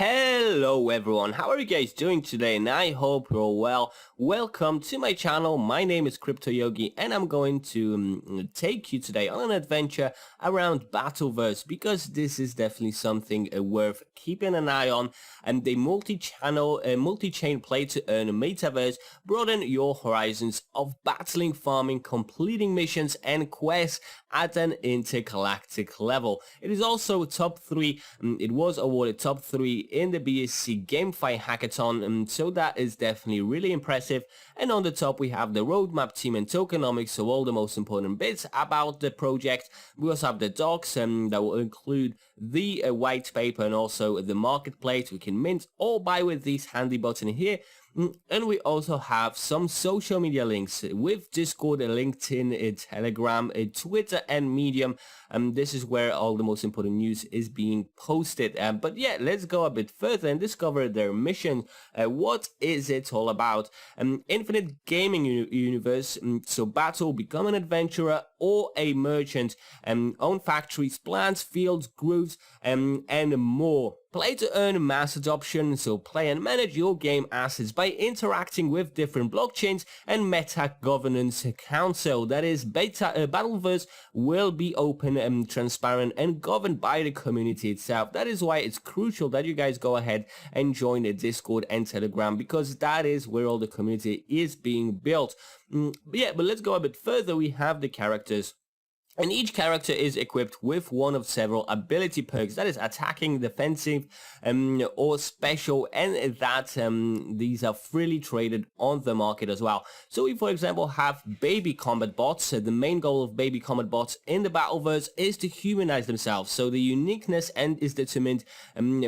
Hello everyone, how are you guys doing today? And I hope you're well. Welcome to my channel. My name is Yogi and I'm going to take you today on an adventure around Battleverse because this is definitely something worth keeping an eye on. And the multi-chain play to earn metaverse, broaden your horizons of battling, farming, completing missions and quests at an intergalactic level. It is also top 3, it was awarded top 3 in the BSC GameFi Hackathon, so that is definitely really impressive. And on the top we have the roadmap, team and tokenomics, so all the most important bits about the project. We also have the docs that will include the white paper and also the marketplace. We can mint or buy with this handy button here. And we also have some social media links with Discord, LinkedIn, Telegram, Twitter and Medium. This is where all the most important news is being posted. But yeah, let's go a bit further and discover their mission. What is it all about? Infinite gaming universe. So battle, become an adventurer or a merchant. Own factories, plants, fields, groves, and more. Play to earn mass adoption, so play and manage your game assets by interacting with different blockchains and meta governance council. That is, Battleverse will be open and transparent and governed by the community itself. That is why it's crucial that you guys go ahead and join the Discord and Telegram, because that is where all the community is being built. But let's go a bit further. We have the characters. And each character is equipped with one of several ability perks, that is attacking, defensive, or special, and that these are freely traded on the market as well. So we, for example, have baby combat bots. The main goal of baby combat bots in the Battleverse is to humanize themselves. So the uniqueness is determined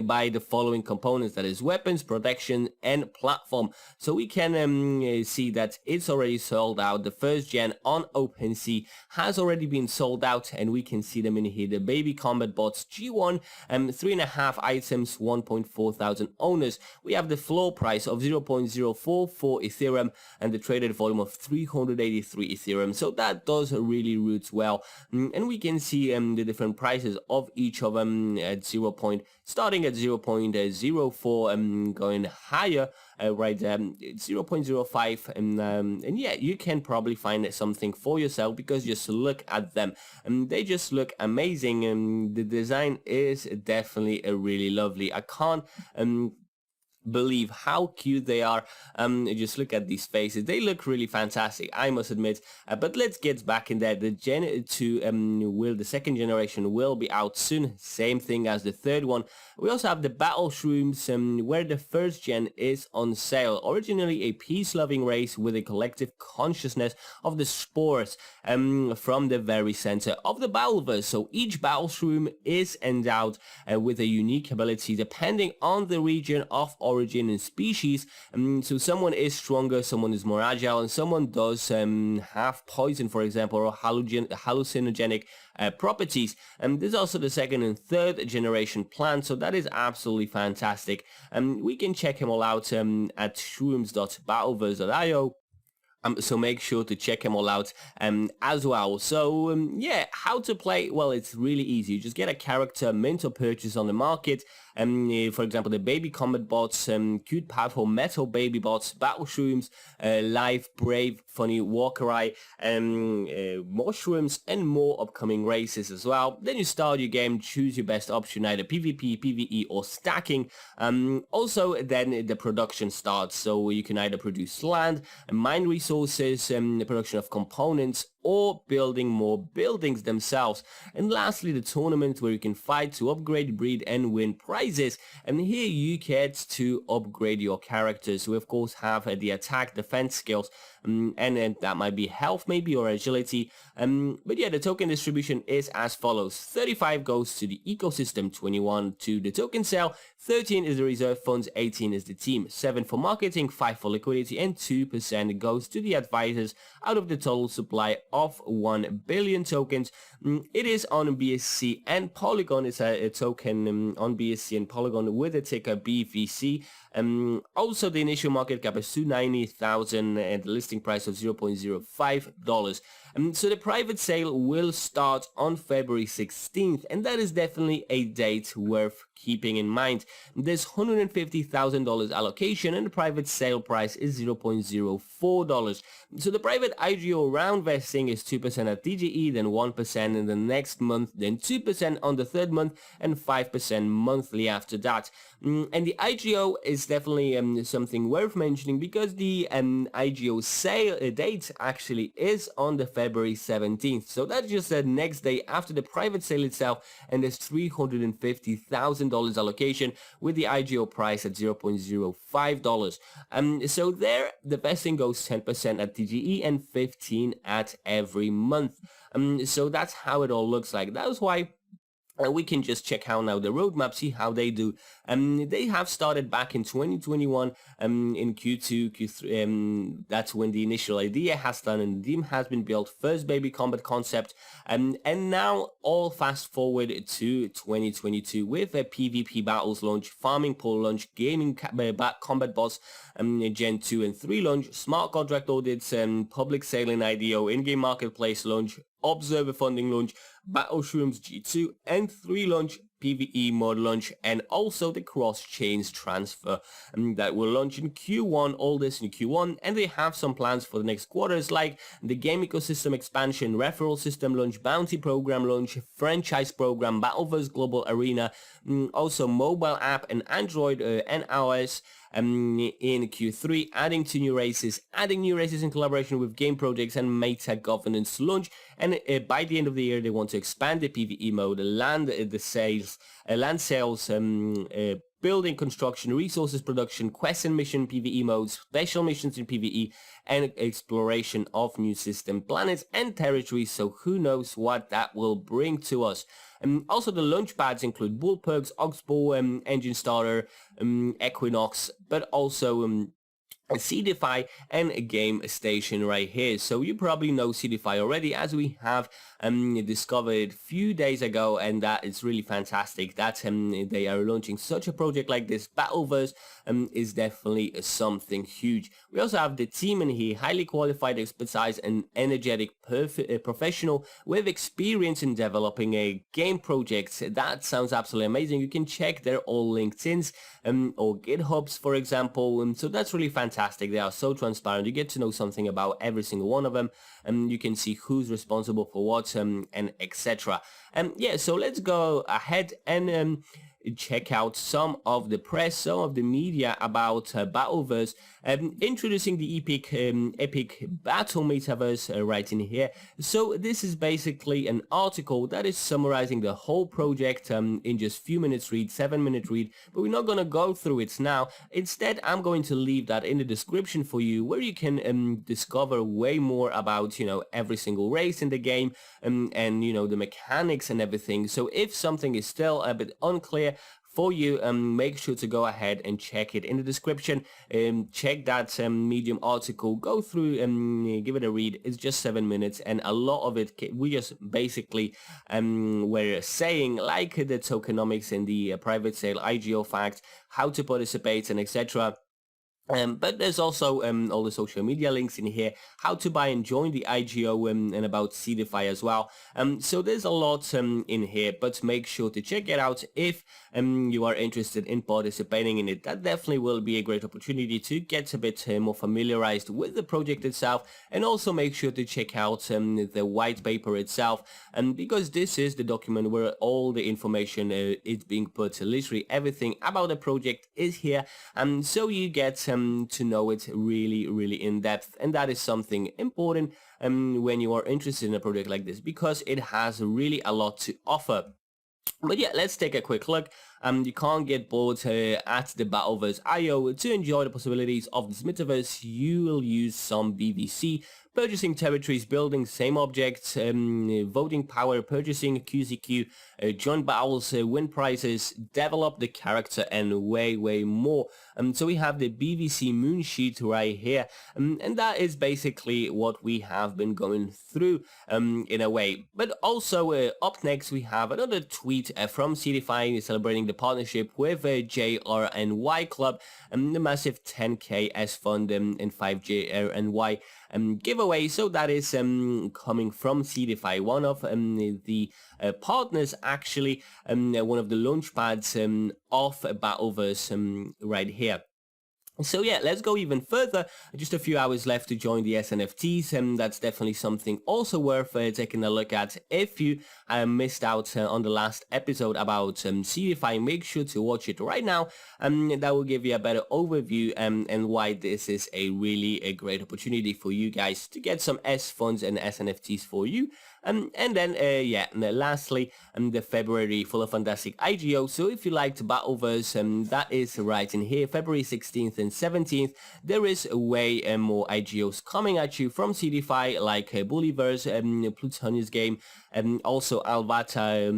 by the following components, that is weapons, protection, and platform. So we can see that it's already sold out. The first gen on OpenSea has already been sold out, and we can see them in here. The baby combat bots G1, 3.5 items, 1.4 thousand owners. We have the floor price of 0.044 Ethereum and the traded volume of 383 Ethereum. So that does really root well. And we can see the different prices of each of them at starting at 0.04 going higher right there, 0.05, and yeah, you can probably find something for yourself because just look at them and they just look amazing, and the design is definitely really lovely. I can't believe how cute they are. Just look at these faces, they look really fantastic, I must admit. But let's get back in there. The Gen 2 the second generation will be out soon, same thing as the third one. We also have the battle shrooms, where the first gen is on sale. Originally a peace-loving race with a collective consciousness of the spores from the very center of the Battleverse. So each battle shroom is endowed with a unique ability depending on the region of origin and species. So someone is stronger, someone is more agile, and someone does have poison, for example, or hallucinogenic properties. There's also the second and third generation plant, so that is absolutely fantastic. We can check them all out at shrooms.battleverse.io. So make sure to check them all out as well. So yeah, how to play? Well, it's really easy. You just get a character, mint or purchase on the market. For example, the baby combat bots, cute, powerful metal baby bots, battle shrooms, live, brave, funny, walker-eye, mushrooms, and more upcoming races as well. Then you start your game, choose your best option, either PvP, PvE, or stacking. Also, then the production starts, so you can either produce land, mine resources, the production of components, or building more buildings themselves. And lastly, the tournament, where you can fight to upgrade, breed, and win prizes. And here you get to upgrade your characters. We of course have the attack, defense skills, and that might be health maybe, or agility. But yeah, the token distribution is as follows: 35 goes to the ecosystem, 21 to the token sale, 13 is the reserve funds, 18 is the team, 7 for marketing, 5 for liquidity, and 2% goes to the advisors out of the total supply of 1 billion tokens. It is on BSC and Polygon. It's a token on BSC and Polygon with the ticker BVC. Also, the initial market cap is 290,000 and the listing price of $0.05. So the private sale will start on February 16th, and that is definitely a date worth keeping in mind. There's $150,000 allocation and the private sale price is $0.04. So the private IGO round vesting is 2% at DGE, then 1% in the next month, then 2% on the third month, and 5% monthly after that. And the IGO is definitely something worth mentioning because the IGO sale date actually is on the February 17th. So that's just the next day after the private sale itself, and there's $350,000 allocation with the IGO price at $0.05. So there, the vesting goes 10% at DGE and 15% at every month. So that's how it all looks like. That's why we can just check out now the roadmap, see how they do. They have started back in 2021 in Q2, Q3. That's when the initial idea has done and the team has been built. First baby combat concept. And now all fast forward to 2022 with a PvP battles launch, farming pool launch, gaming combat boss Gen 2 and 3 launch, smart contract audits, public sale in IDO, in-game marketplace launch, observer funding launch, battle shrooms G2 and 3 launch, PvE mod launch, and also the cross-chains transfer that will launch in Q1, all this in Q1, and they have some plans for the next quarters like the game ecosystem expansion, referral system launch, bounty program launch, franchise program, Battleverse Global Arena, also mobile app and Android and iOS in Q3, adding new races in collaboration with game projects and meta governance launch, and by the end of the year they want to expand the PvE mode, land sales, building construction, resources production, quest and mission PvE modes, special missions in PvE, and exploration of new system planets and territories. So who knows what that will bring to us. Also, the launch pads include Bull Perks, Oxbow, Engine Starter, Equinox, but also Seedify and a game station right here. So you probably know Seedify already, as we have discovered a few days ago, and that is really fantastic that they are launching such a project like this. Battleverse is definitely something huge. We also have the team in here, highly qualified, expertise and energetic professional with experience in developing a game project. That sounds absolutely amazing. You can check their all LinkedIn's or GitHubs, for example, so that's really fantastic. They are so transparent. You get to know something about every single one of them, and you can see who's responsible for what and etc. Yeah, so let's go ahead and check out some of the press, some of the media about Battleverse, introducing the epic battle metaverse right in here. So this is basically an article that is summarizing the whole project in just few minutes read, 7-minute read, but we're not going to go through it now. Instead, I'm going to leave that in the description for you, where you can discover way more about, every single race in the game and, the mechanics and everything. So if something is still a bit unclear for you, make sure to go ahead and check it in the description. Check that Medium article, go through and give it a read. It's just 7 minutes, and a lot of it we just basically were saying, like the tokenomics and the private sale IGO fact, how to participate and etc. But there's also all the social media links in here, how to buy and join the IGO and about Seedify as well. So there's a lot in here, but make sure to check it out if you are interested in participating in it. That definitely will be a great opportunity to get a bit more familiarized with the project itself, and also make sure to check out the white paper itself, because this is the document where all the information is being put. Literally everything about the project is here, so you get to know it really in depth, and that is something important when you are interested in a project like this, because it has really a lot to offer. But yeah, let's take a quick look. You can't get bored at the Battleverse IGO. To enjoy the possibilities of this metaverse, you will use some BVC, purchasing territories, building same objects, voting power, purchasing QCQ, join battles, win prizes, develop the character, and way more. So we have the BVC moon sheet right here, and that is basically what we have been going through in a way. But also up next we have another tweet from Seedify celebrating the partnership with JRNY Club, the massive 10k S fund and 5JRNY giveaway. So that is coming from Seedify, one of the partners, actually, one of the launch pads of Battleverse right here. So yeah, let's go even further. Just a few hours left to join the SNFTs, and that's definitely something also worth taking a look at. If you missed out on the last episode about Seedify, make sure to watch it right now. That will give you a better overview and why this is a really great opportunity for you guys to get some S funds and SNFTs for you. And then, lastly, the February Full of Fantastic IGO. So if you liked Battleverse, that is right in here, February 16th and 17th. There is way more IGOs coming at you from Seedify, like Bullyverse, Plutonius Game, and also Alvata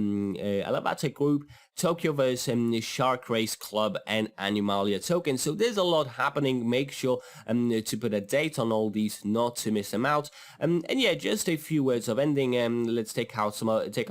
Group, Tokyoverse, Shark Race Club, and Animalia Token. So there's a lot happening. Make sure to put a date on all these, not to miss them out. And yeah, just a few words of ending. Let's take a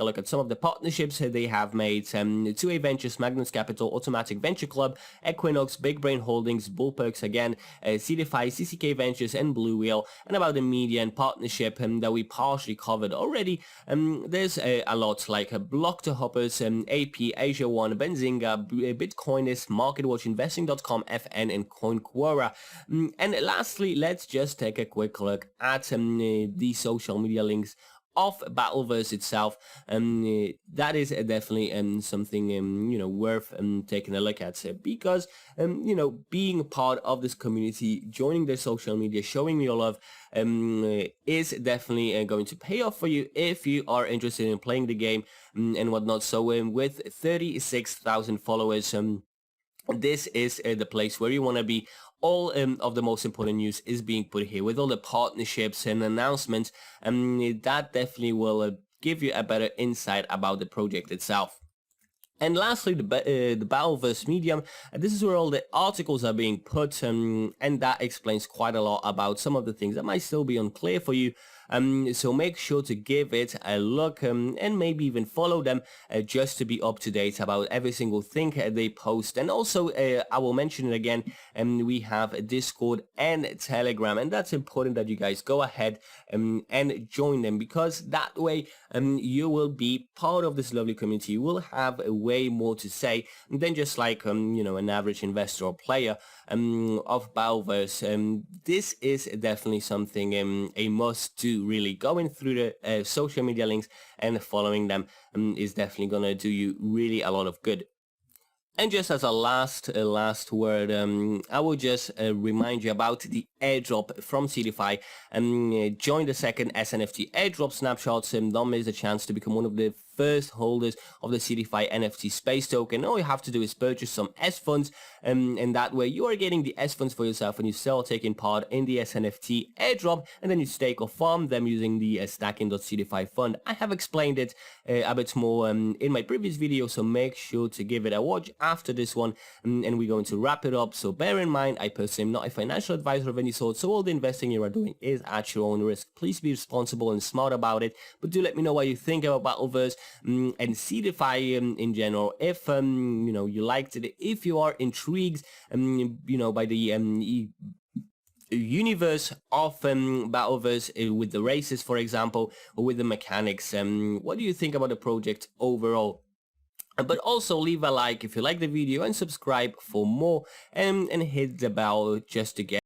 look at some of the partnerships they have made. 2A Ventures, Magnus Capital, Automatic Venture Club, Equinox, Big Brain Holdings, Bullperks again, Seedify, CCK Ventures, and Blue Whale. And about the media and partnership that we partially covered already. There's a lot like Block to Hoppers, AP, Asia One, Benzinga, Bitcoinist, MarketWatch, Investing.com, FN, and CoinQuora. And lastly, let's just take a quick look at the social media links of Battleverse itself. That is definitely something worth taking a look at, because being part of this community, joining their social media, showing your love is definitely going to pay off for you if you are interested in playing the game and whatnot. So with 36,000 followers, this is the place where you want to be. All of the most important news is being put here with all the partnerships and announcements, that definitely will give you a better insight about the project itself. And lastly, the Battleverse Medium. This is where all the articles are being put, and that explains quite a lot about some of the things that might still be unclear for you. So make sure to give it a look and maybe even follow them just to be up to date about every single thing they post. And also, I will mention it again, we have Discord and Telegram, and that's important that you guys go ahead and join them, because that way you will be part of this lovely community. You will have way more to say than just like an average investor or player of Battleverse. This is definitely something a must do. Really, going through the social media links and following them is definitely gonna do you really a lot of good. And just as a last word, I will just remind you about the airdrop from Seedify. Join the second SNFT airdrop snapshots, don't miss the chance to become one of the first holders of the Seedify NFT space token. All you have to do is purchase some S funds, and that way you are getting the S funds for yourself, and you still taking part in the SNFT airdrop, and then you stake or farm them using the stacking.seedify fund. I have explained it a bit more in my previous video, so make sure to give it a watch after this one, and we're going to wrap it up. So bear in mind, I personally am not a financial advisor of any sort, so all the investing you are doing is at your own risk. Please be responsible and smart about it, but do let me know what you think about Battleverse and Seedify in general. If you liked it, if you are intrigued by the universe of Battleverse with the races, for example, or with the mechanics, what do you think about the project overall? But also leave a like if you like the video and subscribe for more, and hit the bell just to get